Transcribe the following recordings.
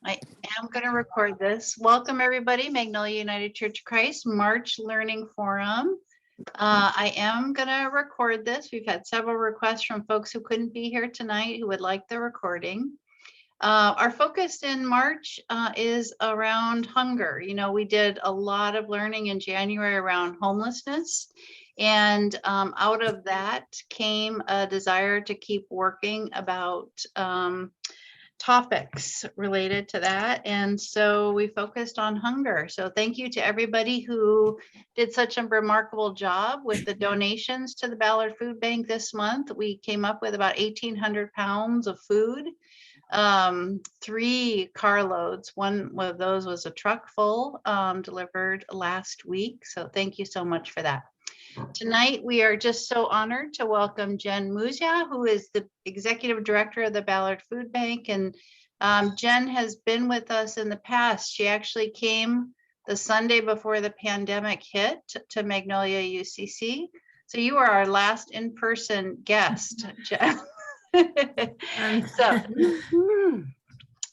I am going to record this. Welcome, everybody. Magnolia United Church of Christ March Learning Forum. I am going to record this. We've had several requests from folks who couldn't be here tonight who would like the recording. Our focus in March is around hunger. You know, we did a lot of learning in January around homelessness. And out of that came a desire to keep working about topics related to that. And so we focused on hunger. So thank you to everybody who did such a remarkable job with the donations to the Ballard Food Bank this month. We came up with about 1,800 pounds of food, 3 carloads. One of those was a truck full delivered last week. So thank you so much for that. Tonight, we are just so honored to welcome Jen Muzia, who is the Executive Director of the Ballard Food Bank. And Jen has been with us in the past. She actually came the Sunday before the pandemic hit to Magnolia UCC. So you are our last in-person guest, Jen.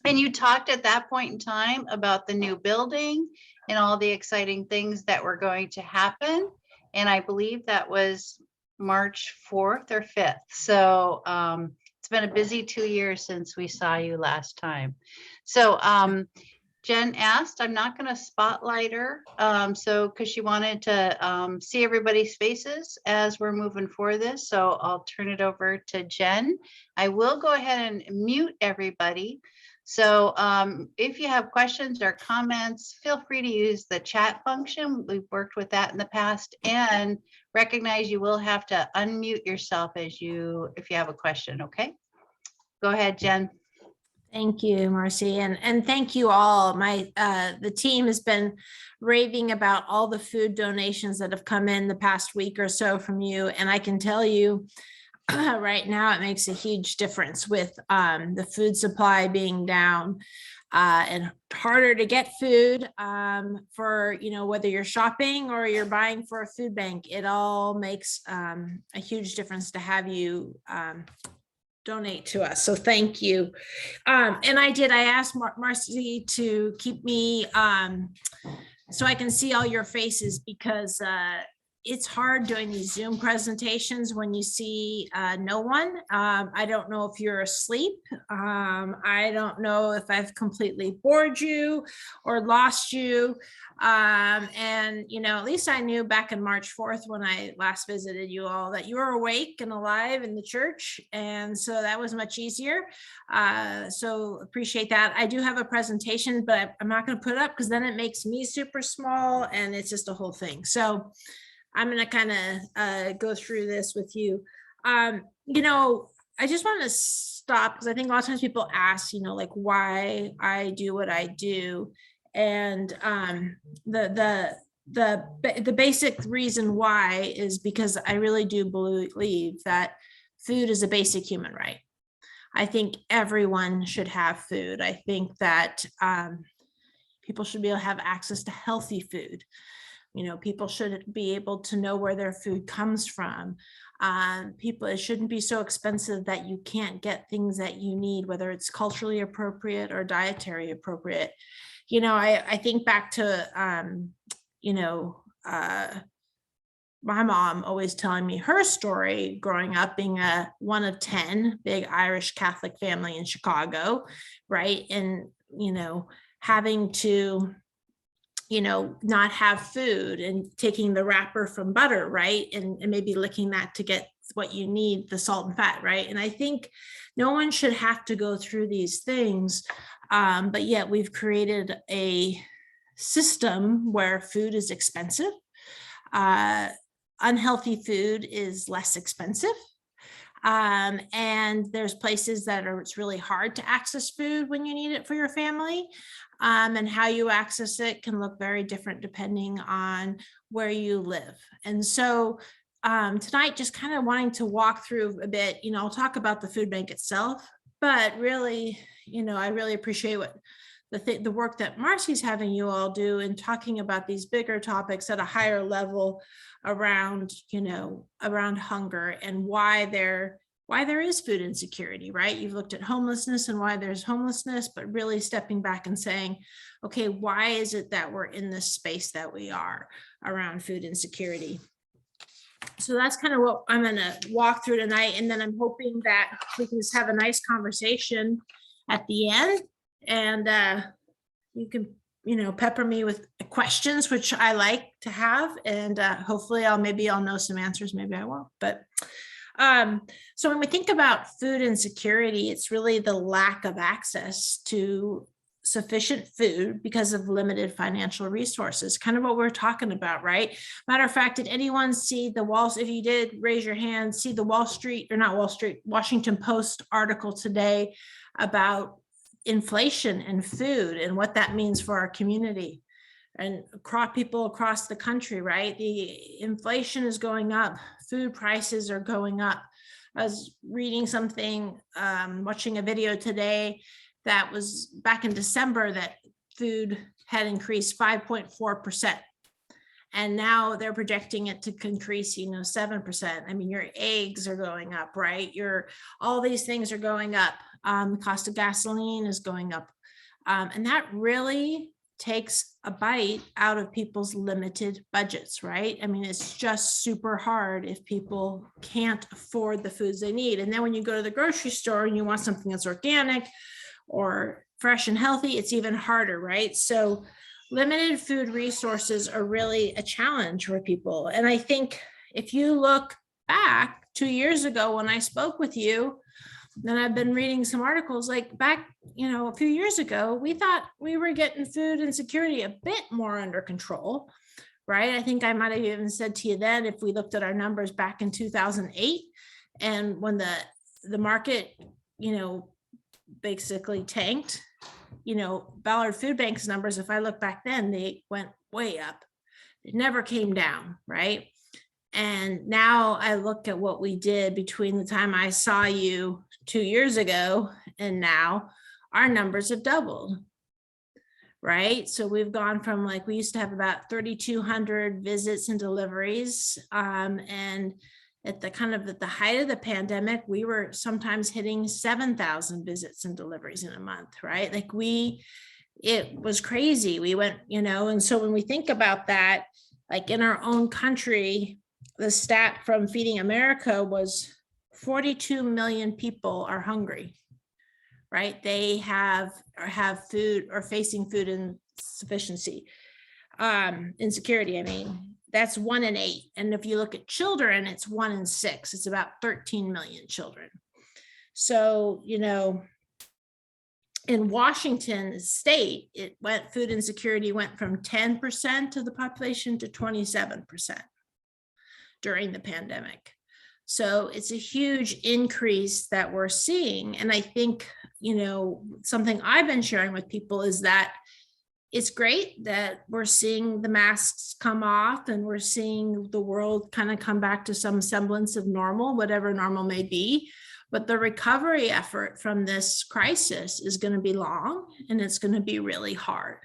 And you talked at that point in time about the new building and all the exciting things that were going to happen. And I believe that was March 4th or 5th. So it's been a busy 2 years since we saw you last time. So Jen asked, I'm not going to spotlight her. Because she wanted to see everybody's faces as we're moving for this. So I'll turn it over to Jen. I will go ahead and mute everybody. So if you have questions or comments, feel free to use the chat function. We've worked with that in the past, and recognize you will have to unmute yourself if you have a question. Okay, go ahead, Jen. Thank you, Marcy, and thank you all. The team has been raving about all the food donations that have come in the past week or so from you, and I can tell you right now it makes a huge difference with the food supply being down and harder to get food for, whether you're shopping or you're buying for a food bank. It all makes a huge difference to have you donate to us. So thank you. And I asked Marcy to keep me so I can see all your faces, because it's hard doing these Zoom presentations when you see no one. I don't know if you're asleep. I don't know if I've completely bored you or lost you. And, at least I knew back in March 4th when I last visited you all that you were awake and alive in the church. And so that was much easier. So appreciate that. I do have a presentation, but I'm not going to put it up because then it makes me super small and it's just a whole thing. So I'm going to kind of go through this with you. I just want to stop because I think a lot of times people ask, like why I do what I do. And the basic reason why is because I really do believe that food is a basic human right. I think everyone should have food. I think that people should be able to have access to healthy food. People should be able to know where their food comes from. It shouldn't be so expensive that you can't get things that you need, whether it's culturally appropriate or dietary appropriate. I think back to, my mom always telling me her story growing up, being a one of 10 big Irish Catholic family in Chicago, right? And, having to not have food and taking the wrapper from butter, right? And maybe licking that to get what you need, the salt and fat, right? And I think no one should have to go through these things, but yet we've created a system where food is expensive. Unhealthy food is less expensive. And there's places that it's really hard to access food when you need it for your family. And how you access it can look very different depending on where you live. And so tonight, just kind of wanting to walk through a bit, I'll talk about the food bank itself, but really, I really appreciate what the work that Marcy's having you all do in talking about these bigger topics at a higher level around, around hunger and why why there is food insecurity, right? You've looked at homelessness and why there's homelessness, but really stepping back and saying, okay, why is it that we're in this space that we are around food insecurity? So that's kind of what I'm going to walk through tonight. And then I'm hoping that we can just have a nice conversation at the end, and you can, pepper me with questions, which I like to have. And hopefully maybe I'll know some answers, maybe I won't. But so when we think about food insecurity, it's really the lack of access to sufficient food because of limited financial resources, kind of what we're talking about, right? Matter of fact, did anyone see the Walls? If you did, raise your hand. See the Washington Post article today about inflation and food and what that means for our community and people across the country, right? The inflation is going up, food prices are going up. I was reading something, watching a video today that was back in December that food had increased 5.4%. And now they're projecting it to increase, 7%. I mean, your eggs are going up, right? All these things are going up. The cost of gasoline is going up. And that really takes a bite out of people's limited budgets, right? I mean, it's just super hard if people can't afford the foods they need. And then when you go to the grocery store and you want something that's organic or fresh and healthy, it's even harder, right? So limited food resources are really a challenge for people. And I think if you look back 2 years ago when I spoke with you, then I've been reading some articles like back, a few years ago, we thought we were getting food insecurity a bit more under control, right? I think I might have even said to you then, if we looked at our numbers back in 2008 and when the market, basically tanked, Ballard Food Bank's numbers, if I look back then, they went way up. It never came down, right? And now I look at what we did between the time I saw you 2 years ago and now our numbers have doubled, right? So we've gone from we used to have about 3,200 visits and deliveries. And at the height of the pandemic, we were sometimes hitting 7,000 visits and deliveries in a month, right? It was crazy. We went, and so when we think about that, in our own country, the stat from Feeding America was 42 million people are hungry, right? They have food or facing food insufficiency, insecurity. I mean, that's 1 in 8. And if you look at children, it's 1 in 6. It's about 13 million children. So, in Washington state, food insecurity went from 10% of the population to 27% during the pandemic. So it's a huge increase that we're seeing. And I think, something I've been sharing with people is that it's great that we're seeing the masks come off and we're seeing the world kind of come back to some semblance of normal, whatever normal may be. But the recovery effort from this crisis is going to be long and it's going to be really hard.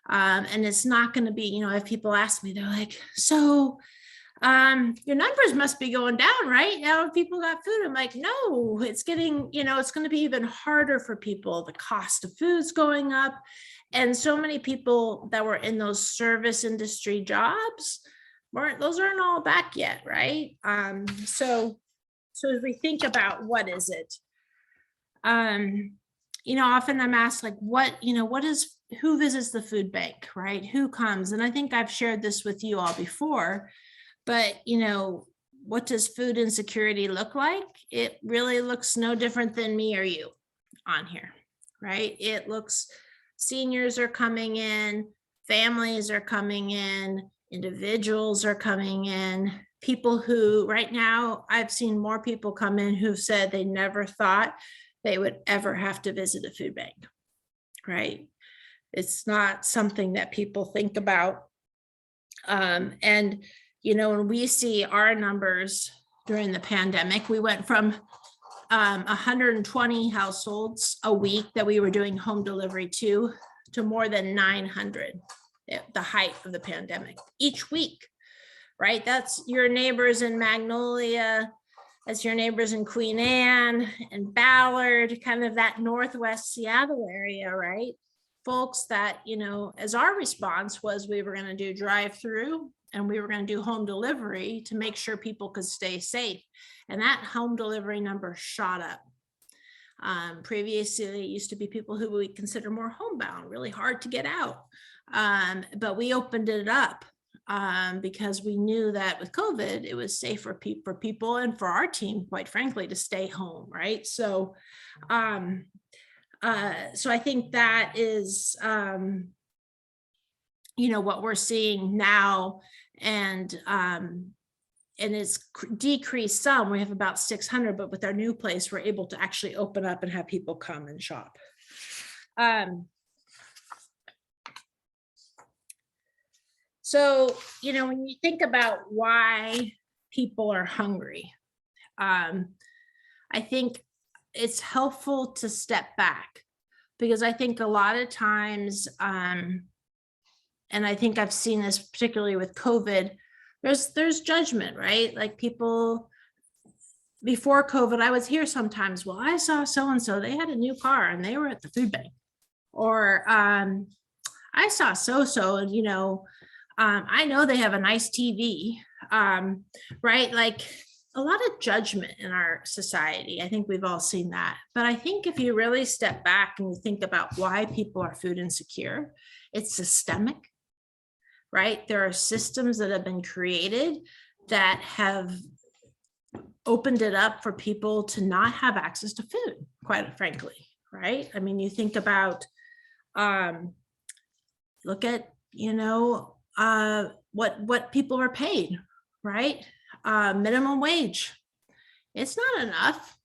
And it's not going to be, if people ask me, they're like, so your numbers must be going down, right? Now if people got food. I'm like, no, it's getting, it's going to be even harder for people. The cost of food's going up. And so many people that were in those service industry jobs those aren't all back yet, right? So as we think about what is it, often I'm asked who visits the food bank, right? Who comes? And I think I've shared this with you all before, but what does food insecurity look like? It really looks no different than me or you on here, right? It looks, seniors are coming in, families are coming in, individuals are coming in, people who right now, I've seen more people come in who've said they never thought they would ever have to visit a food bank, right? It's not something that people think about. And, when we see our numbers during the pandemic, we went from 120 households a week that we were doing home delivery to more than 900 at the height of the pandemic each week, right? That's your neighbors in Magnolia, as your neighbors in Queen Anne and Ballard, kind of that Northwest Seattle area, right? Folks that, you know, as our response was we were going to do drive-through and we were going to do home delivery to make sure people could stay safe. And that home delivery number shot up. Previously, it used to be people who we consider more homebound, really hard to get out. But we opened it up because we knew that with COVID, it was safe for people and for our team, quite frankly, to stay home, right? So I think that is, you know, what we're seeing now, and it's decreased some. We have about 600, but with our new place, we're able to actually open up and have people come and shop. So, you know, when you think about why people are hungry, I think it's helpful to step back, because I think a lot of times, and I think I've seen this particularly with COVID, there's judgment, right? Like people before COVID, I would hear sometimes, well, I saw so-and-so, they had a new car and they were at the food bank. Or I saw so-so, and you know, I know they have a nice TV, right? Like a lot of judgment in our society. I think we've all seen that. But I think if you really step back and you think about why people are food insecure, it's systemic, right? There are systems that have been created that have opened it up for people to not have access to food, quite frankly, right? I mean, you think about, look at, you know, what people are paid, right? Minimum wage, it's not enough.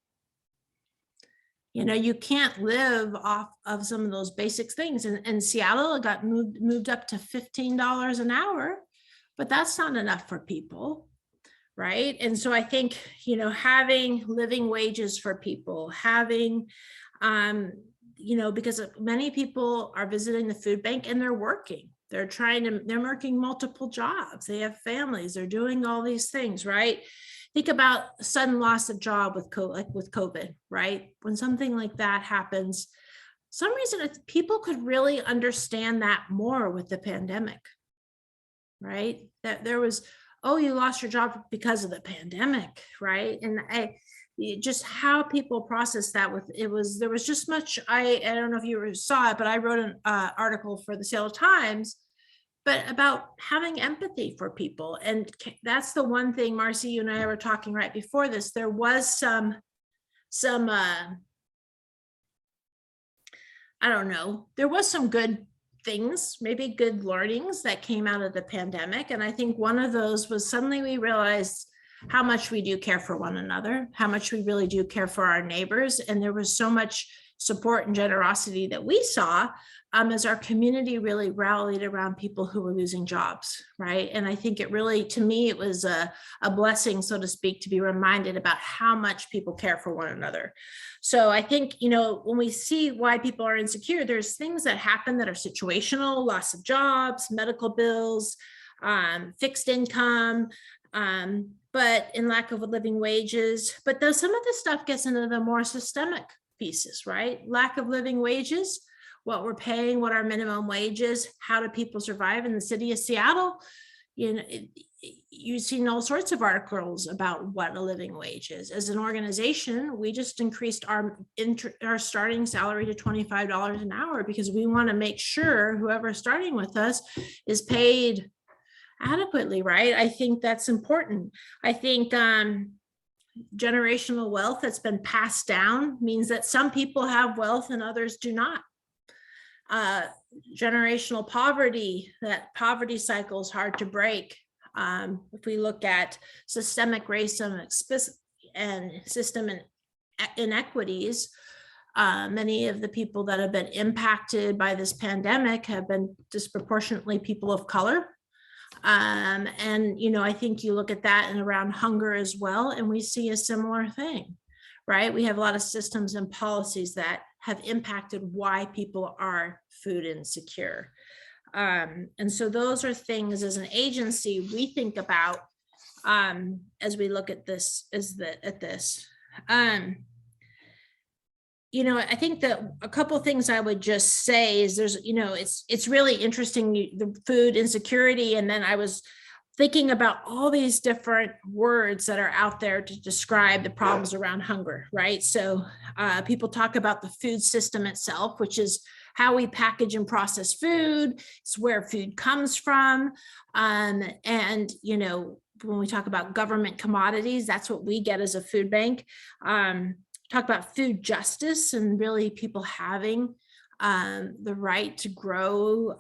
You know, you can't live off of some of those basic things. And Seattle got moved up to $15 an hour, but that's not enough for people, right? And so I think, you know, having living wages for people, having, you know, because many people are visiting the food bank and they're working. They're working multiple jobs. They have families. They're doing all these things, right? Think about sudden loss of job with COVID, right? When something like that happens, some reason people could really understand that more with the pandemic, right? That there was, oh, you lost your job because of the pandemic, right? And just how people process that there was just much, I don't know if you saw it, but I wrote an article for the Seattle Times, but about having empathy for people. And that's the one thing, Marcy, you and I were talking right before this, there was some I don't know, there was some good things, maybe good learnings that came out of the pandemic. And I think one of those was suddenly we realized how much we do care for one another, how much we really do care for our neighbors. And there was so much support and generosity that we saw as our community really rallied around people who were losing jobs, right? And I think it really, to me, it was a blessing, so to speak, to be reminded about how much people care for one another. So I think, you know, when we see why people are insecure, there's things that happen that are situational, loss of jobs, medical bills, fixed income, but in lack of living wages. But though some of this stuff gets into the more systemic pieces, right? Lack of living wages, what we're paying, what our minimum wage is, how do people survive in the city of Seattle? You know, you've seen all sorts of articles about what a living wage is. As an organization, we just increased our starting salary to $25 an hour because we want to make sure whoever's starting with us is paid adequately, right? I think that's important. I think generational wealth that's been passed down means that some people have wealth and others do not. Generational poverty, that poverty cycle is hard to break. If we look at systemic racism and system inequities, many of the people that have been impacted by this pandemic have been disproportionately people of color. And, you know, I think you look at that and around hunger as well, and we see a similar thing, right? We have a lot of systems and policies that have impacted why people are food insecure. And so those are things as an agency we think about as we look at this, Um, I think that a couple of things I would just say is it's really interesting, the food insecurity. And then I was thinking about all these different words that are out there to describe the problems around hunger, right? So people talk about the food system itself, which is how we package and process food. It's where food comes from. And when we talk about government commodities, that's what we get as a food bank. Talk about food justice and really people having the right to grow,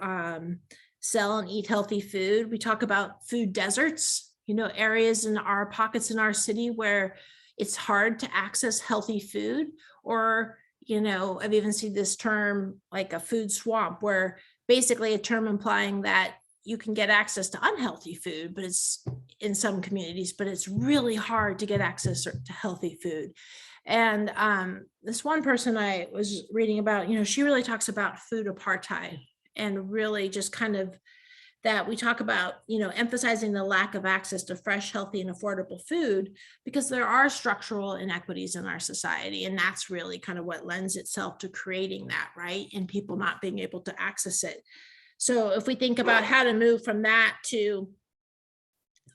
sell and eat healthy food. We talk about food deserts, areas in our pockets in our city where it's hard to access healthy food, or, I've even seen this term like a food swamp, where basically a term implying that you can get access to unhealthy food, but it's in some communities, but it's really hard to get access to healthy food. And this one person I was reading about, she really talks about food apartheid, and really just kind of that we talk about, emphasizing the lack of access to fresh, healthy, and affordable food, because there are structural inequities in our society. And that's really kind of what lends itself to creating that, right? And people not being able to access it. So if we think about how to move from that to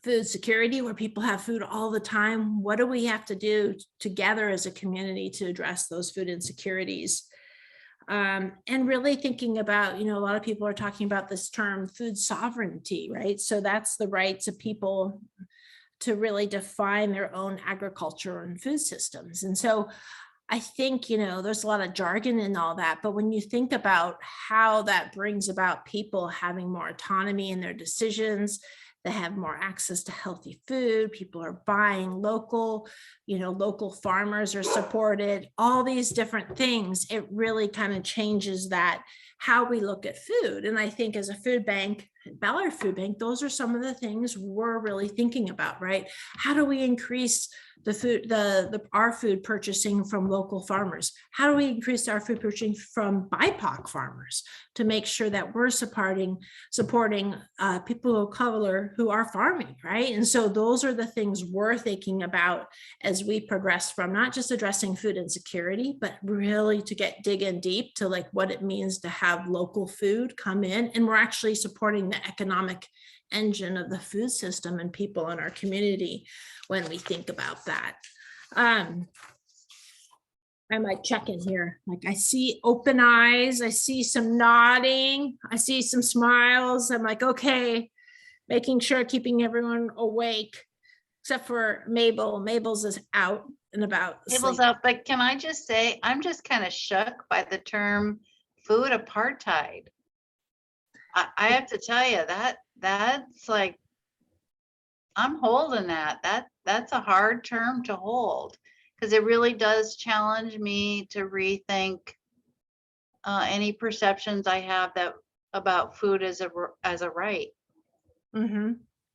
food security, where people have food all the time, what do we have to do together as a community to address those food insecurities? And really thinking about, a lot of people are talking about this term food sovereignty, right? So that's the rights of people to really define their own agriculture and food systems. And so I think, there's a lot of jargon and all that, but when you think about how that brings about people having more autonomy in their decisions, they have more access to healthy food, people are buying local, local farmers are supported, all these different things, it really kind of changes that, how we look at food. And I think as a food bank, Ballard Food Bank, those are some of the things we're really thinking about, right? How do we increase the food, our food purchasing from local farmers? How do we increase our food purchasing from BIPOC farmers to make sure that we're supporting people of color who are farming, right? And so those are the things we're thinking about as we progress from not just addressing food insecurity, but really to dig in deep to like what it means to have local food come in. And we're actually supporting the economic engine of the food system and people in our community when we think about that. I might check in here. Like I see open eyes, I see some nodding, I see some smiles. I'm like, okay, making sure keeping everyone awake, except for Mabel. Mabel's is out and about. Mabel's out, but can I just say, I'm just kind of shook by the term food apartheid. I have to tell you that's like, I'm holding that. That's a hard term to hold, because it really does challenge me to rethink any perceptions I have about food as a right. Mm-hmm.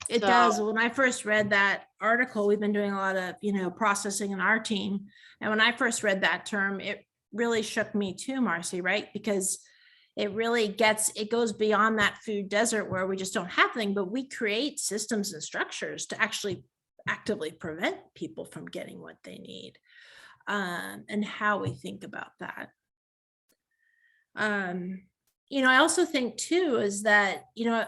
It does. When I first read that article, we've been doing a lot of, processing in our team. And when I first read that term, it really shook me too, Marcy, right? Because it really it goes beyond that food desert where we just don't have anything, but we create systems and structures to actually actively prevent people from getting what they need, and how we think about that. I also think too, is that,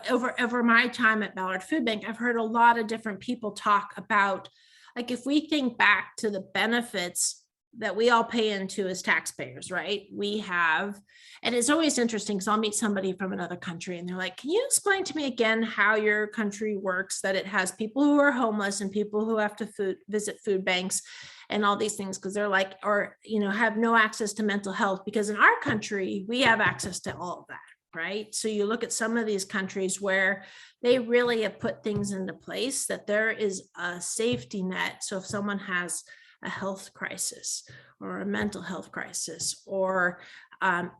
over my time at Ballard Food Bank, I've heard a lot of different people talk about, like, if we think back to the benefits that we all pay into as taxpayers, right? We have, and it's always interesting because I'll meet somebody from another country and they're like, can you explain to me again how your country works, that it has people who are homeless and people who have to visit food banks and all these things, because they're like, or, have no access to mental health, because in our country, we have access to all of that, right? So you look at some of these countries where they really have put things into place that there is a safety net. So if someone has a health crisis or a mental health crisis or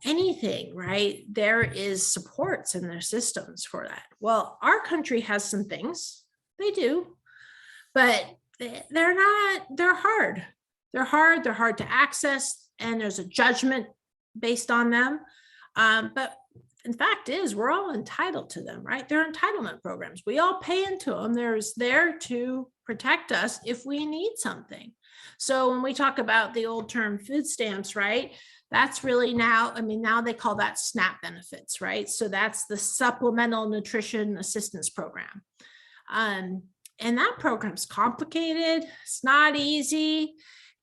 anything, right, there is supports in their systems for that. Well, our country has some things, they do, but they're hard. They're hard to access, and there's a judgment based on them. But in fact, fact is we're all entitled to them, right? They're entitlement programs. We all pay into them. There's there to protect us if we need something. So when we talk about the old term food stamps, right? That's really now, I mean, now they call that SNAP benefits, right? So that's the Supplemental Nutrition Assistance Program. And that program's complicated. It's not easy.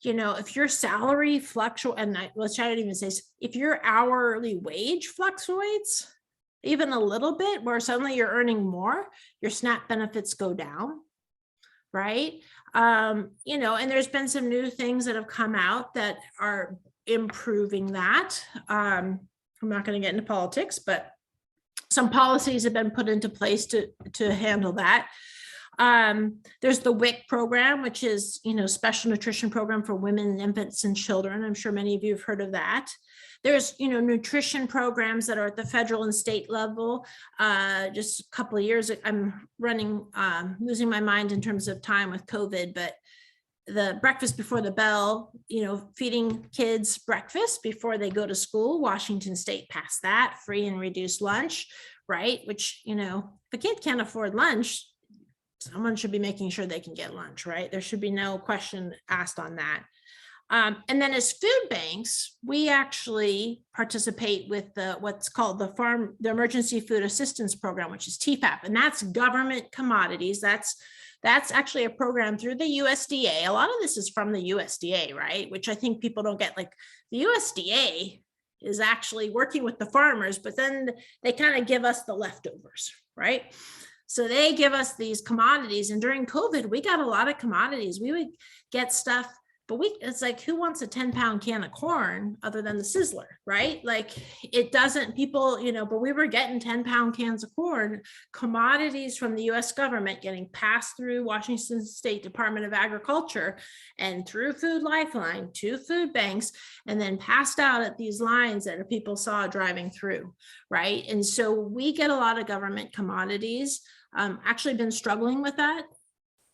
You know, if your salary fluctuates, and let's try to even say, if your hourly wage fluctuates even a little bit, where suddenly you're earning more, your SNAP benefits go down, right? You know, and there's been some new things that have come out that are improving that. I'm not going to get into politics, but some policies have been put into place to handle that. There's the WIC program, which is, you know, special nutrition program for women, infants, and children. I'm sure many of you have heard of that. There's, you know, nutrition programs that are at the federal and state level. Just a couple of years, I'm running, losing my mind in terms of time with COVID, but the breakfast before the bell, you know, feeding kids breakfast before they go to school. Washington State passed that, free and reduced lunch, right? Which, you know, if a kid can't afford lunch, someone should be making sure they can get lunch, right? There should be no question asked on that. And then as food banks, we actually participate with what's called the Emergency Food Assistance Program, which is TFAP, and that's government commodities. That's actually a program through the USDA. A lot of this is from the USDA, right? Which I think people don't get. Like, the USDA is actually working with the farmers, but then they kind of give us the leftovers, right? So they give us these commodities, and during COVID, we got a lot of commodities. We would get stuff, but it's like, who wants a 10-pound can of corn other than the Sizzler, right? Like, it doesn't, people, you know, but we were getting 10-pound cans of corn, commodities from the US government getting passed through Washington State Department of Agriculture and through Food Lifeline to food banks, and then passed out at these lines that people saw driving through, right? And so we get a lot of government commodities. Actually been struggling with that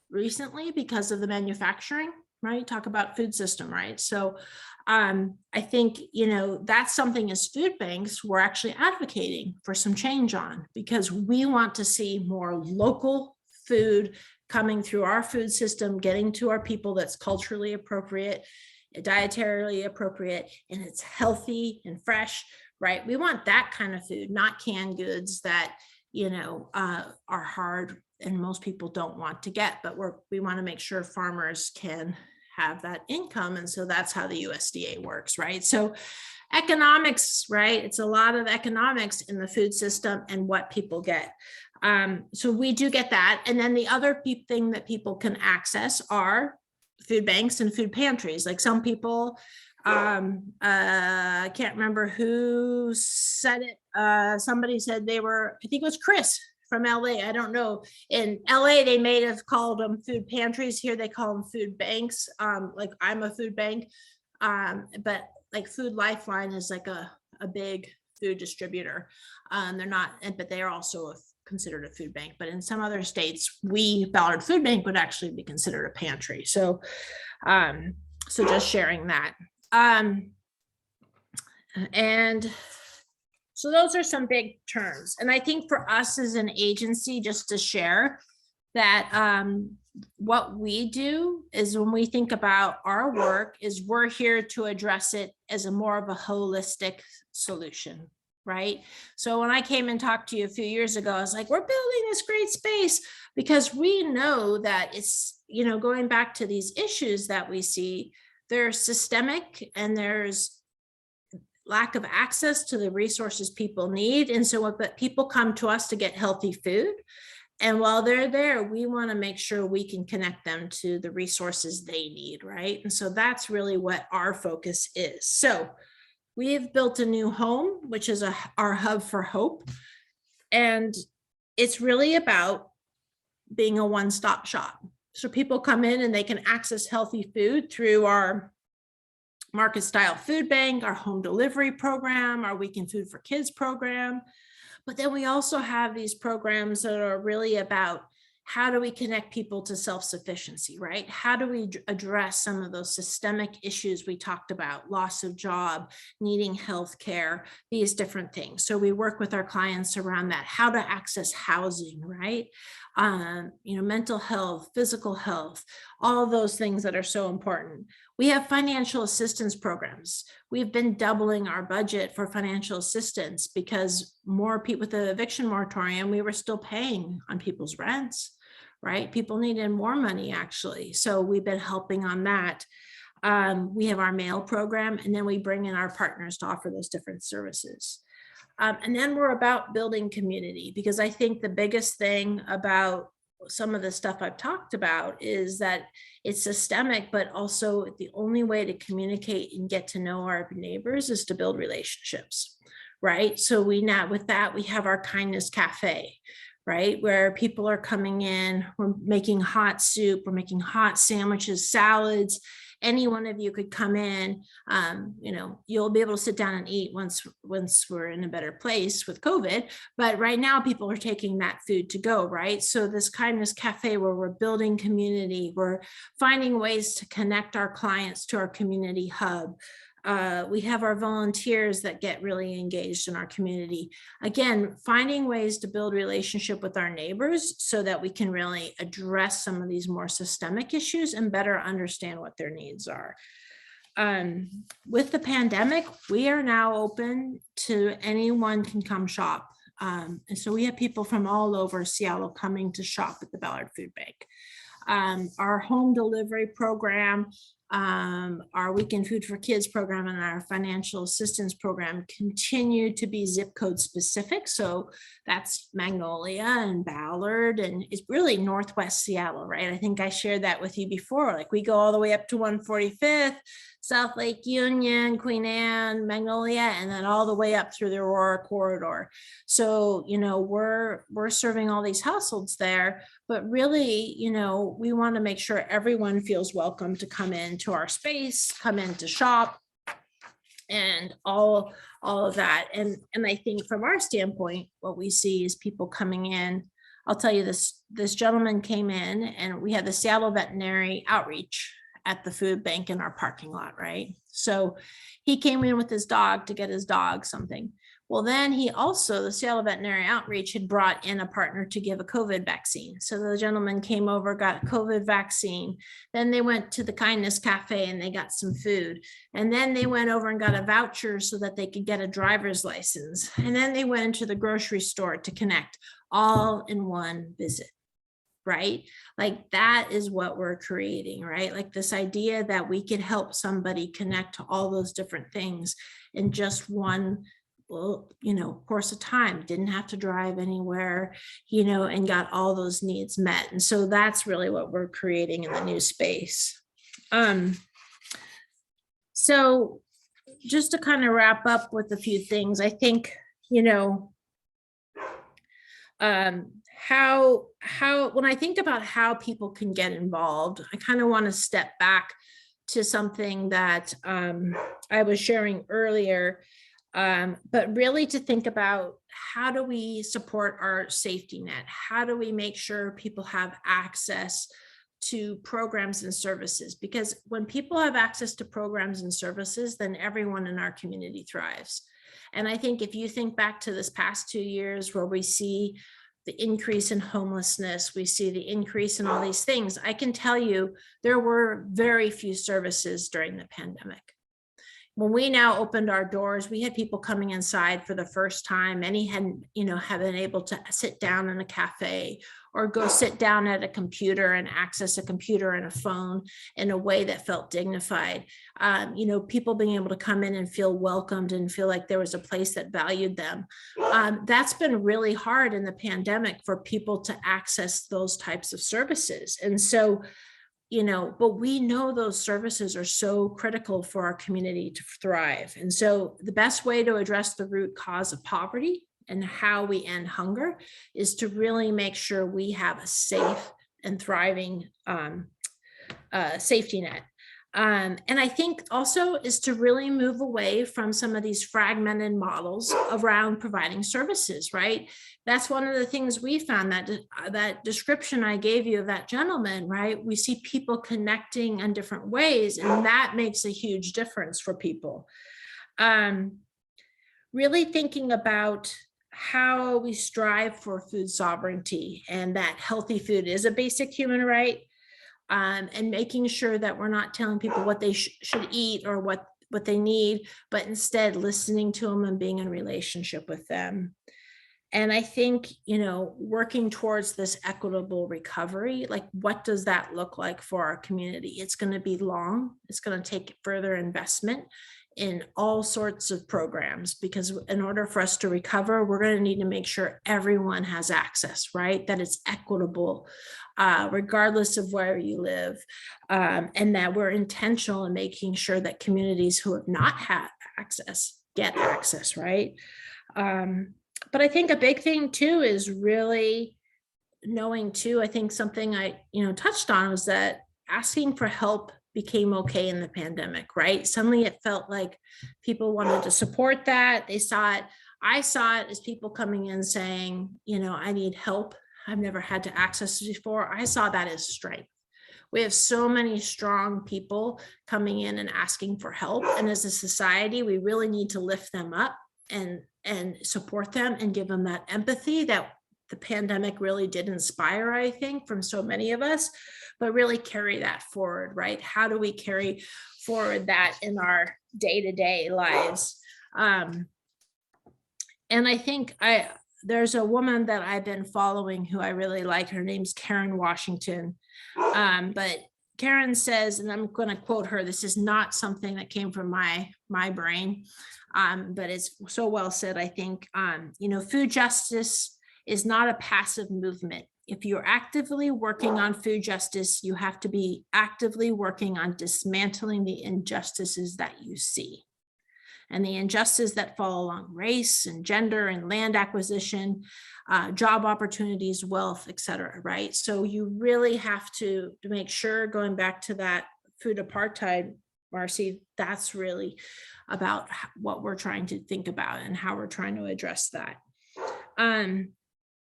recently because of the manufacturing, right? Talk about food system, right? So I think, you know, that's something as food banks we're actually advocating for some change on, because we want to see more local food coming through our food system, getting to our people that's culturally appropriate, dietarily appropriate, and it's healthy and fresh, right? We want that kind of food, not canned goods that, you know, are hard and most people don't want to get, but we want to make sure farmers can have that income. And so that's how the USDA works, right? So economics, right? It's a lot of economics in the food system and what people get. So we do get that. And then the other thing that people can access are food banks and food pantries. Like, some people, I can't remember who said it. Somebody said they were, I think it was Chris from LA. I don't know. In LA, they may have called them food pantries. Here they call them food banks. Like, I'm a food bank, but like Food Lifeline is like a big food distributor. They're not, but they are also considered a food bank. But in some other states, Ballard Food Bank would actually be considered a pantry. So, so just sharing that. And so those are some big terms. And I think for us as an agency, just to share that, what we do is, when we think about our work, is we're here to address it as a more of a holistic solution, right? So when I came and talked to you a few years ago, I was like, we're building this great space because we know that it's, you know, going back to these issues that we see, they're systemic and there's lack of access to the resources people need. And so but people come to us to get healthy food. And while they're there, we want to make sure we can connect them to the resources they need, right? And so that's really what our focus is. So we have built a new home, which is our hub for hope. And it's really about being a one-stop shop. So people come in and they can access healthy food through our market style food bank, our home delivery program, our weekend food for kids program. But then we also have these programs that are really about how do we connect people to self-sufficiency, right? How do we address some of those systemic issues we talked about, loss of job, needing health care, these different things. So we work with our clients around that, how to access housing, right? Mental health, physical health, all of those things that are so important. We have financial assistance programs. We've been doubling our budget for financial assistance because more people with the eviction moratorium, we were still paying on people's rents, right? People needed more money actually. So we've been helping on that. We have our mail program, and then we bring in our partners to offer those different services. And then we're about building community, because I think the biggest thing about some of the stuff I've talked about is that it's systemic, but also the only way to communicate and get to know our neighbors is to build relationships, right? So with that, we have our Kindness Cafe, right? Where people are coming in, we're making hot soup, we're making hot sandwiches, salads. Any one of you could come in, you'll be able to sit down and eat once we're in a better place with COVID. But right now people are taking that food to go, right? So this Kindness Cafe, where we're building community, we're finding ways to connect our clients to our community hub. We have our volunteers that get really engaged in our community. Again, finding ways to build relationship with our neighbors so that we can really address some of these more systemic issues and better understand what their needs are. With the pandemic, we are now open to anyone can come shop. And so we have people from all over Seattle coming to shop at the Ballard Food Bank. Our home delivery program, our weekend food for kids program, and our financial assistance program continue to be zip code specific. So that's Magnolia and Ballard, and it's really Northwest Seattle, right? I think I shared that with you before. Like we go all the way up to 145th, South Lake Union, Queen Anne, Magnolia, and then all the way up through the Aurora corridor. So, we're serving all these households there, but really, we want to make sure everyone feels welcome to come into our space, come in to shop, and all of that. And I think from our standpoint, what we see is people coming in. I'll tell you this gentleman came in, and we had the Seattle Veterinary Outreach at the food bank in our parking lot, right? So he came in with his dog to get his dog something. Well, then the Seattle Veterinary Outreach had brought in a partner to give a COVID vaccine. So the gentleman came over, got a COVID vaccine. Then they went to the Kindness Cafe and they got some food. And then they went over and got a voucher so that they could get a driver's license. And then they went into the grocery store to connect, all in one visit. Right? Like that is what we're creating, right? Like this idea that we could help somebody connect to all those different things in just one, course of time, didn't have to drive anywhere, and got all those needs met. And so that's really what we're creating in the new space. So just to kind of wrap up with a few things, I think, how when I think about how people can get involved, I kind of want to step back to something that I was sharing earlier, but really to think about how do we support our safety net? How do we make sure people have access to programs and services? Because when people have access to programs and services, then everyone in our community thrives. And I think if you think back to this past 2 years where we see the increase in homelessness, we see the increase in all these things, I can tell you there were very few services during the pandemic. When we now opened our doors, we had people coming inside for the first time. Many hadn't, have been able to sit down in a cafe or go sit down at a computer and access a computer and a phone in a way that felt dignified. People being able to come in and feel welcomed and feel like there was a place that valued them. That's been really hard in the pandemic for people to access those types of services. And so, but we know those services are so critical for our community to thrive. And so the best way to address the root cause of poverty and how we end hunger is to really make sure we have a safe and thriving safety net. And I think also is to really move away from some of these fragmented models around providing services, right? That's one of the things we found, that that description I gave you of that gentleman, right? We see people connecting in different ways, and that makes a huge difference for people. Really thinking about how we strive for food sovereignty, and that healthy food is a basic human right. And making sure that we're not telling people what they should eat or what they need, but instead listening to them and being in relationship with them. And I think, working towards this equitable recovery, like what does that look like for our community? It's going to be long. It's going to take further investment in all sorts of programs, because in order for us to recover, we're going to need to make sure everyone has access, right? That it's equitable, regardless of where you live, and that we're intentional in making sure that communities who have not had access get access, right? But I think a big thing too is really knowing too, I think something I, touched on was that asking for help became okay in the pandemic, right? Suddenly it felt like people wanted to support that. They saw it. I saw it as people coming in saying, I need help. I've never had to access this before. I saw that as strength. We have so many strong people coming in and asking for help. And as a society, we really need to lift them up and support them and give them that empathy that the pandemic really did inspire, I think, from so many of us, but really carry that forward, right? How do we carry forward that in our day-to-day lives? And I think there's a woman that I've been following who I really like. Her name's Karen Washington. But Karen says, and I'm going to quote her, this is not something that came from my brain, but it's so well said, I think. Food justice is not a passive movement. If you're actively working on food justice, you have to be actively working on dismantling the injustices that you see. And the injustices that fall along race and gender and land acquisition, job opportunities, wealth, et cetera, right? So you really have to make sure, going back to that food apartheid, Marcy, that's really about what we're trying to think about and how we're trying to address that.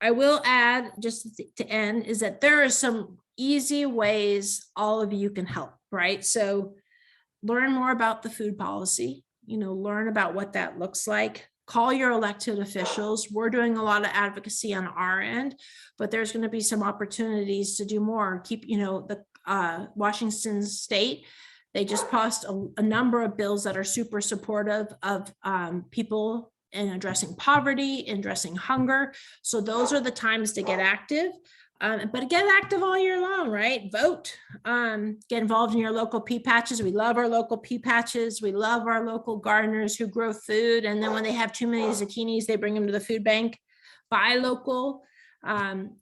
I will add, just to end, is that there are some easy ways all of you can help, right? So learn more about the food policy, learn about what that looks like. Call your elected officials. We're doing a lot of advocacy on our end, but there's going to be some opportunities to do more. Keep, the Washington State, they just passed a number of bills that are super supportive of people in addressing poverty, and addressing hunger. So those are the times to get active. But get active all year long, right? Vote, get involved in your local pea patches. We love our local pea patches. We love our local gardeners who grow food. And then when they have too many zucchinis, they bring them to the food bank. Buy local.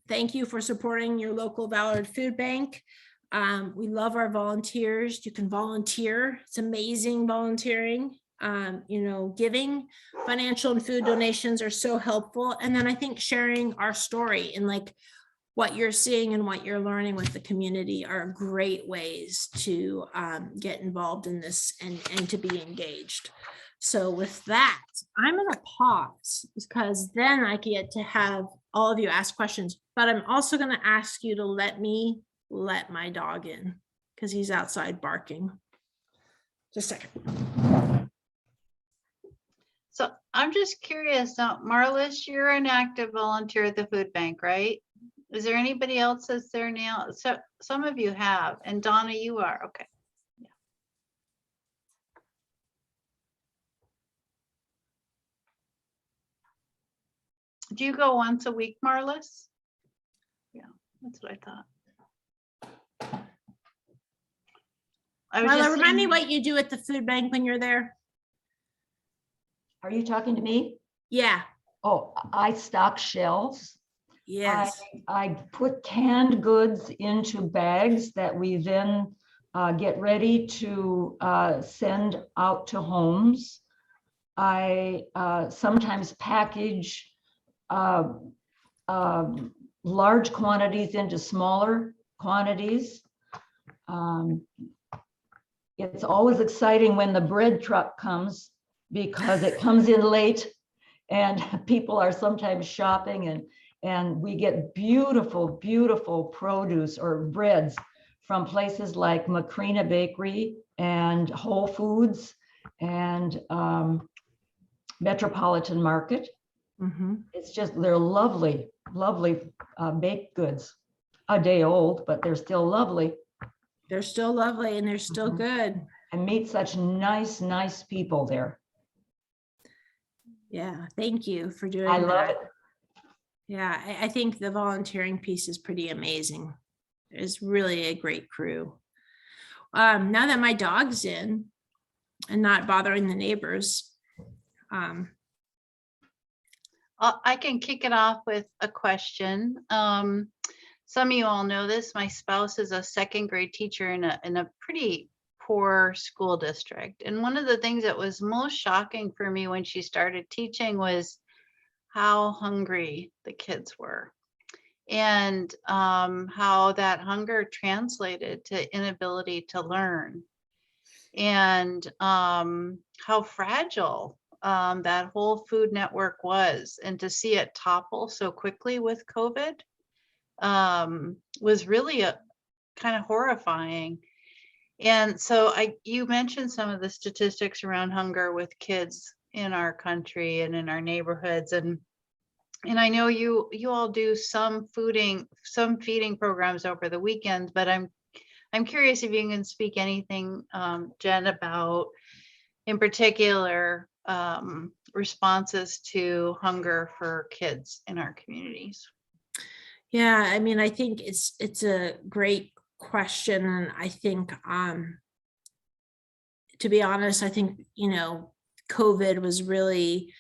Thank you for supporting your local Ballard food bank. We love our volunteers. You can volunteer. It's amazing volunteering. Giving financial and food donations are so helpful. And then I think sharing our story and like what you're seeing and what you're learning with the community are great ways to get involved in this and to be engaged. So with that, I'm going to pause because then I get to have all of you ask questions, but I'm also going to ask you to let me let my dog in because he's outside barking. Just a second. So I'm just curious, Marlis, you're an active volunteer at the food bank, right? Is there anybody else that's there now? So some of you have, and Donna, you are, okay. Yeah. Do you go once a week, Marlis? Yeah, that's what I thought. Marla, remind me what you do at the food bank when you're there. Are you talking to me? Yeah. Oh, I stock shelves. Yes. I put canned goods into bags that we then get ready to send out to homes. I sometimes package large quantities into smaller quantities. it's always exciting when the bread truck comes because it comes in late and people are sometimes shopping and we get beautiful, beautiful produce or breads from places like Macrina Bakery and Whole Foods and Metropolitan Market. It's just, they're lovely, lovely baked goods. A day old, but they're still lovely. They're still lovely and they're still good. I meet such nice, nice people there. Yeah, thank you for doing I that. love it. Yeah, I think the volunteering piece is pretty amazing. It's really a great crew. Now that my dog's in and not bothering the neighbors, I can kick it off with a question. Some of you all know this. My spouse is a second grade teacher in a pretty poor school district. And one of the things that was most shocking for me when she started teaching was how hungry the kids were, and how that hunger translated to inability to learn, and how fragile that whole food network was. And to see it topple so quickly with COVID was really a kind of horrifying. And so you mentioned some of the statistics around hunger with kids in our country and in our neighborhoods, and I know you all do some feeding programs over the weekends, but I'm curious if you can speak anything, Jen, about in particular responses to hunger for kids in our communities. yeah, I mean, I think it's a great question. And I think, to be honest, I think, COVID was really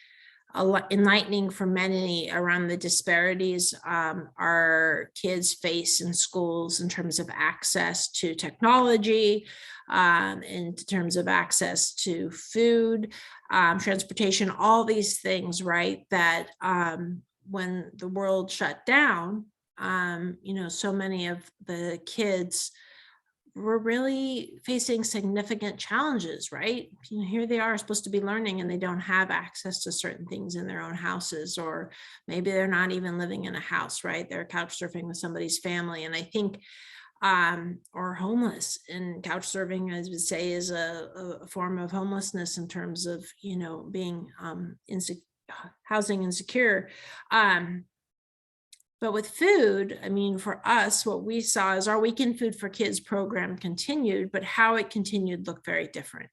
enlightening for many around the disparities our kids face in schools in terms of access to technology, in terms of access to food, transportation, all these things, right? That when the world shut down, so many of the kids were really facing significant challenges, right? Here they are supposed to be learning and they don't have access to certain things in their own houses, or maybe they're not even living in a house, right? They're couch surfing with somebody's family. And I think, or homeless, and couch surfing, as we say, is a form of homelessness in terms of, being housing insecure. But with food, I mean, for us, what we saw is our Weekend Food for Kids program continued, but how it continued looked very different,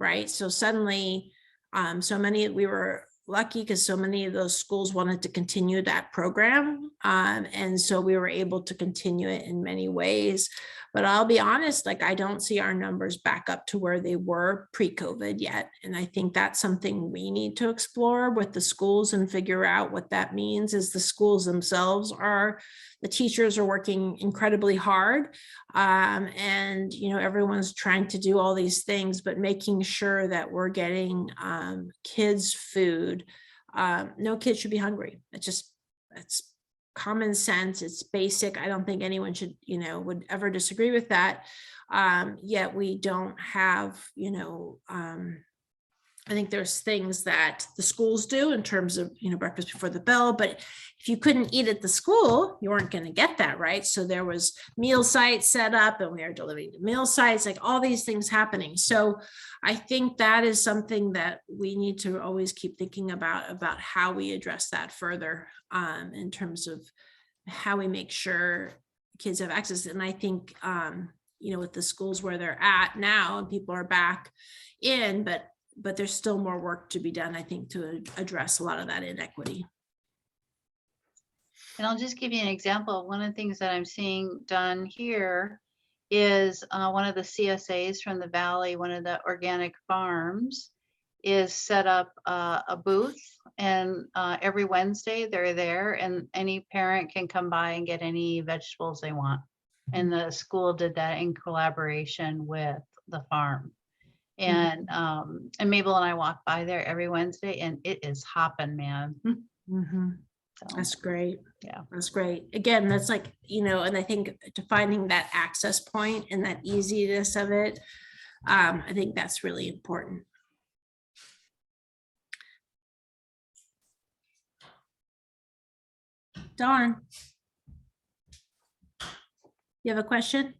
right? So suddenly, we were lucky because so many of those schools wanted to continue that program. And so we were able to continue it in many ways. But I'll be honest, I don't see our numbers back up to where they were pre-COVID yet. And I think that's something we need to explore with the schools and figure out what that means. Is the schools themselves the teachers are working incredibly hard. And, everyone's trying to do all these things, but making sure that we're getting kids food. No kid should be hungry. It's common sense. It's basic. I don't think anyone should, would ever disagree with that. Yet we don't have, I think there's things that the schools do in terms of, breakfast before the bell, but if you couldn't eat at the school, you weren't going to get that, right? So there was meal sites set up and we are delivering to meal sites, all these things happening. So I think that is something that we need to always keep thinking about how we address that further, in terms of how we make sure kids have access. And I think, with the schools where they're at now and people are back in, but there's still more work to be done, I think, to address a lot of that inequity. And I'll just give you an example. One of the things that I'm seeing done here is one of the CSAs from the Valley, one of the organic farms, is set up a booth, and every Wednesday they're there and any parent can come by and get any vegetables they want. And the school did that in collaboration with the farm. And Mabel and I walk by there every Wednesday and it is hopping, man. Mm-hmm. So, that's great. Yeah, that's great. Again, that's and I think defining that access point and that easiness of it, I think that's really important. Dawn, you have a question?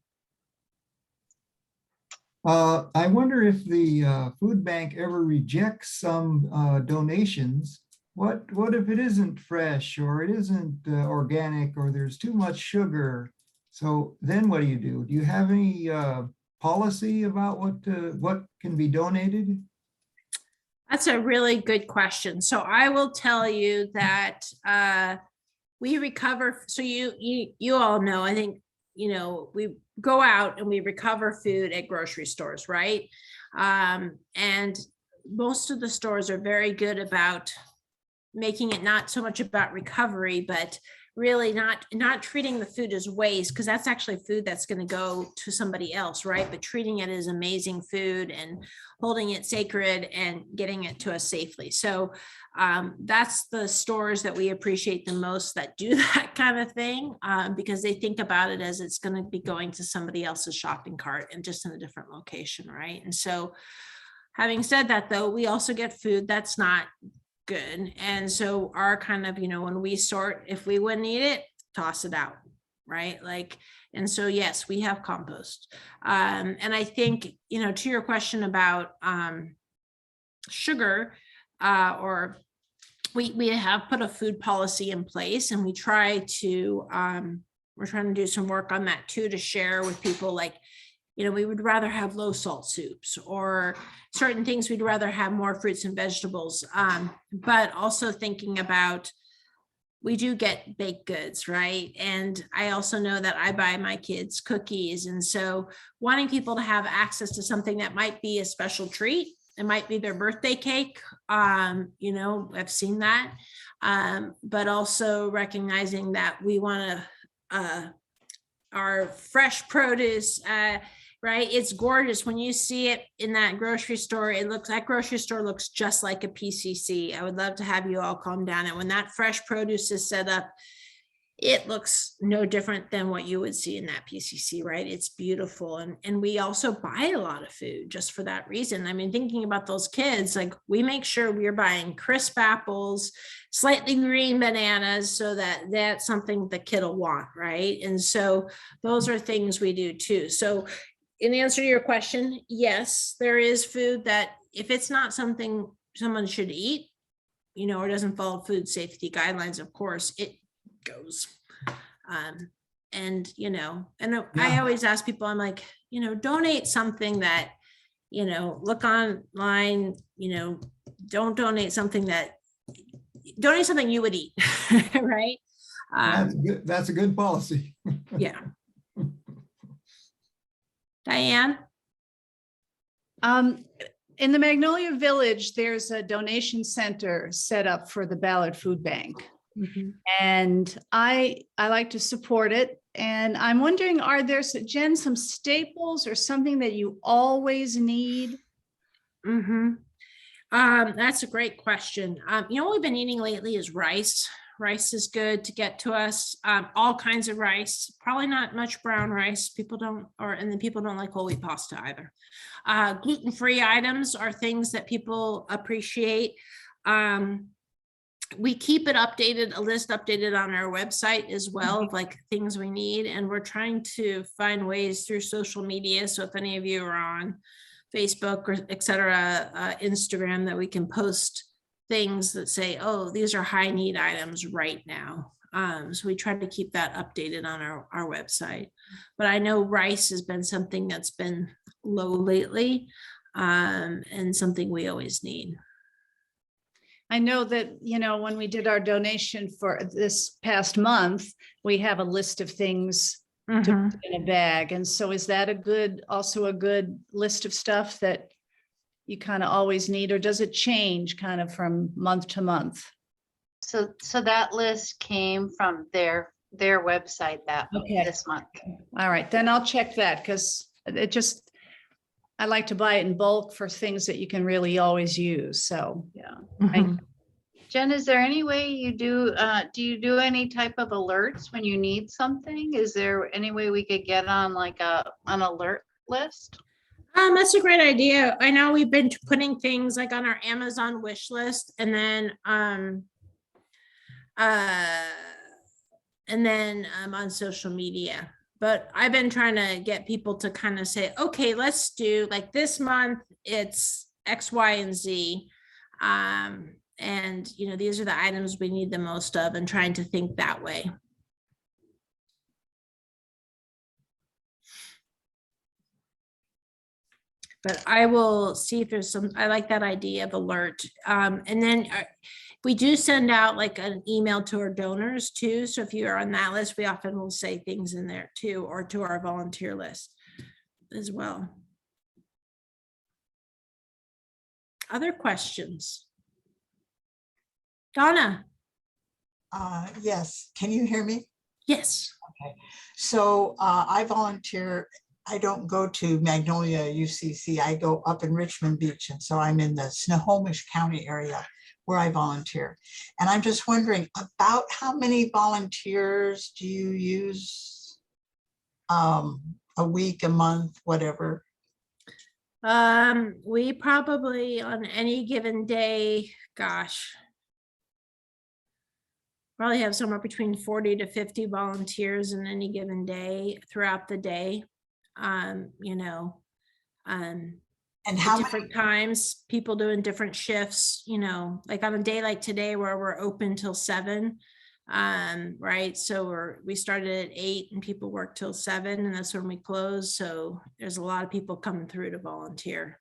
I wonder if the food bank ever rejects some donations. What if it isn't fresh or it isn't organic or there's too much sugar? So then what do? Do you have any policy about what can be donated? That's a really good question. So I will tell you that we recover. So you all know, I think, we go out and we recover food at grocery stores, right? And most of the stores are very good about making it not so much about recovery, but really not treating the food as waste, because that's actually food that's going to go to somebody else, right? But treating it as amazing food and holding it sacred and getting it to us safely. So that's the stores that we appreciate the most that do that kind of thing, because they think about it as it's going to be going to somebody else's shopping cart and just in a different location, right? And so having said that, though, we also get food that's not good. And so our kind of, when we sort, if we wouldn't eat it, toss it out, right? And so, yes, we have compost. And I think, to your question about sugar, or we have put a food policy in place, and we're trying to do some work on that too, to share with people, we would rather have low salt soups, or certain things we'd rather have more fruits and vegetables. But also thinking about, we do get baked goods, right? And I also know that I buy my kids cookies. And so wanting people to have access to something that might be a special treat, it might be their birthday cake. I've seen that. But also recognizing that we want to, our fresh produce, right? It's gorgeous when you see it in that grocery store. That grocery store looks just like a PCC. I would love to have you all come down, and when that fresh produce is set up, it looks no different than what you would see in that PCC, right? It's beautiful. And we also buy a lot of food just for that reason. I mean, thinking about those kids, we make sure we're buying crisp apples, slightly green bananas, so that that's something the kid will want, right? And so those are things we do too. So in answer to your question, yes, there is food that if it's not something someone should eat, or doesn't follow food safety guidelines, of course, it goes. I always ask people, I'm like, donate something that, look online, don't donate something you would eat, right? That's a good policy. Yeah. Diane? In the Magnolia Village, there's a donation center set up for the Ballard Food Bank. Mhm. And I like to support it. And I'm wondering, are there, Jen, some staples or something that you always need? Mm-hmm. That's a great question. What we've been eating lately is rice. Rice is good to get to us. All kinds of rice, probably not much brown rice. And then people don't like whole wheat pasta either. Gluten-free items are things that people appreciate. We keep it updated, a list updated on our website as well, of things we need. And we're trying to find ways through social media. So if any of you are on Facebook or et cetera, Instagram, that we can post things that say, oh, these are high need items right now. So we try to keep that updated on our website. But I know rice has been something that's been low lately, and something we always need. I know that, when we did our donation for this past month, we have a list of things to put in a bag. And so is that also a good list of stuff that you kind of always need, or does it change kind of from month to month? So that list came from their website this month. All right, then I'll check that, because I like to buy it in bulk for things that you can really always use. So, yeah. Jen, is there any way you do you do any type of alerts when you need something? Is there any way we could get on an alert list? That's a great idea. I know we've been putting things like on our Amazon wish list and then on social media. But I've been trying to get people to kind of say, okay, let's do like this month, it's X, Y, and Z. And these are the items we need the most of, and trying to think that way. But I will see if there's I like that idea of alert. And then we do send out like an email to our donors too. So if you are on that list, we often will say things in there too, or to our volunteer list as well. Other questions? Donna? Yes, can you hear me? Yes. Okay, so I volunteer. I don't go to Magnolia UCC. I go up in Richmond Beach, and so I'm in the Snohomish County area where I volunteer. And I'm just wondering about how many volunteers do you use a week, a month, whatever? We probably on any given day, gosh, probably have somewhere between 40 to 50 volunteers in any given day throughout the day. And At how many, different times, people doing different shifts, like on a day like today where we're open till 7. Right. So we started at 8 and people work till 7, and that's when we close. So there's a lot of people coming through to volunteer.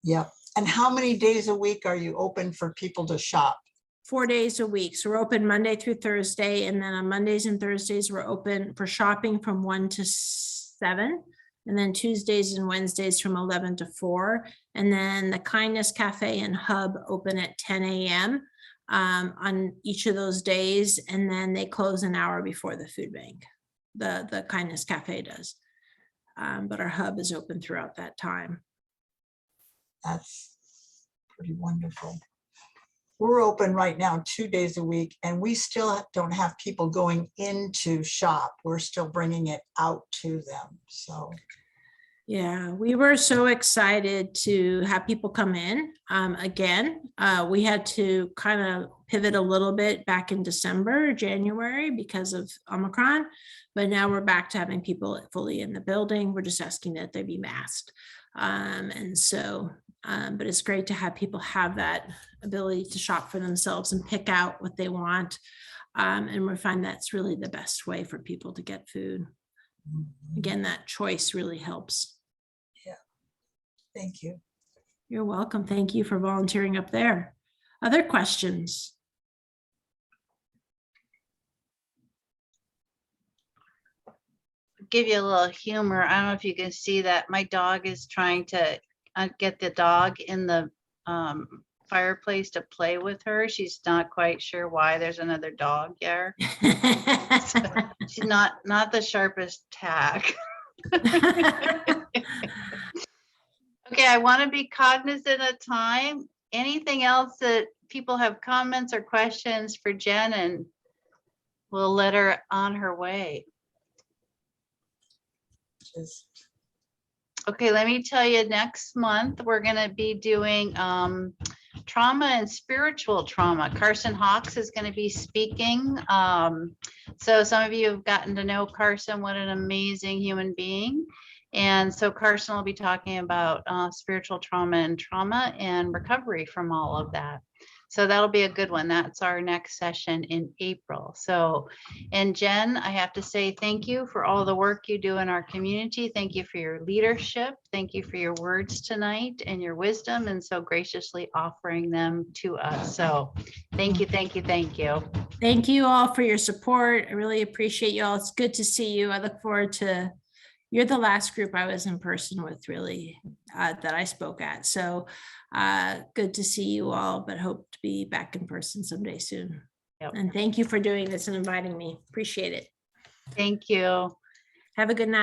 yeah. And how many days a week are you open for people to shop? 4 days a week. So we're open Monday through Thursday. And then on Mondays and Thursdays, we're open for shopping from 1 to 7. And then Tuesdays and Wednesdays from 11 to 4. And then the Kindness Cafe and Hub open at 10 a.m. On each of those days. And then they close an hour before the food bank. The Kindness Cafe does. But our hub is open throughout that time. That's pretty wonderful. We're open right now 2 days a week, and we still don't have people going into shop. We're still bringing it out to them. So yeah, we were so excited to have people come in. Again, we had to kind of pivot a little bit back in December, January because of Omicron, but now we're back to having people fully in the building. We're just asking that they be masked. But it's great to have people have that ability to shop for themselves and pick out what they want. And we find that's really the best way for people to get food. Again, that choice really helps. yeah, thank you. You're welcome. Thank you for volunteering up there. Other questions? Give you a little humor. I don't know if you can see that my dog is trying to get the dog in the fireplace to play with her. She's not quite sure why there's another dog there. She's not the sharpest tack. Okay, I want to be cognizant of time. Anything else that people have comments or questions for Jen, and we'll let her on her way. Just Okay, let me tell you, next month, we're gonna be doing trauma and spiritual trauma. Carson Hawks is gonna be speaking. So some of you have gotten to know Carson, what an amazing human being. And so Carson will be talking about spiritual trauma and recovery from all of that. So that'll be a good one. That's our next session in April. So, and Jen, I have to say thank you for all the work you do in our community. Thank you for your leadership. Thank you for your words tonight and your wisdom, and so graciously offering them to us. So thank you, thank you, thank you. Thank you all for your support. I really appreciate you all. It's good to see you. I look forward to, you're the last group I was in person with, really, that I spoke at. So good to see you all, but hope to be back in person someday soon. Yep. And thank you for doing this and inviting me. Appreciate it. Thank you. Have a good night.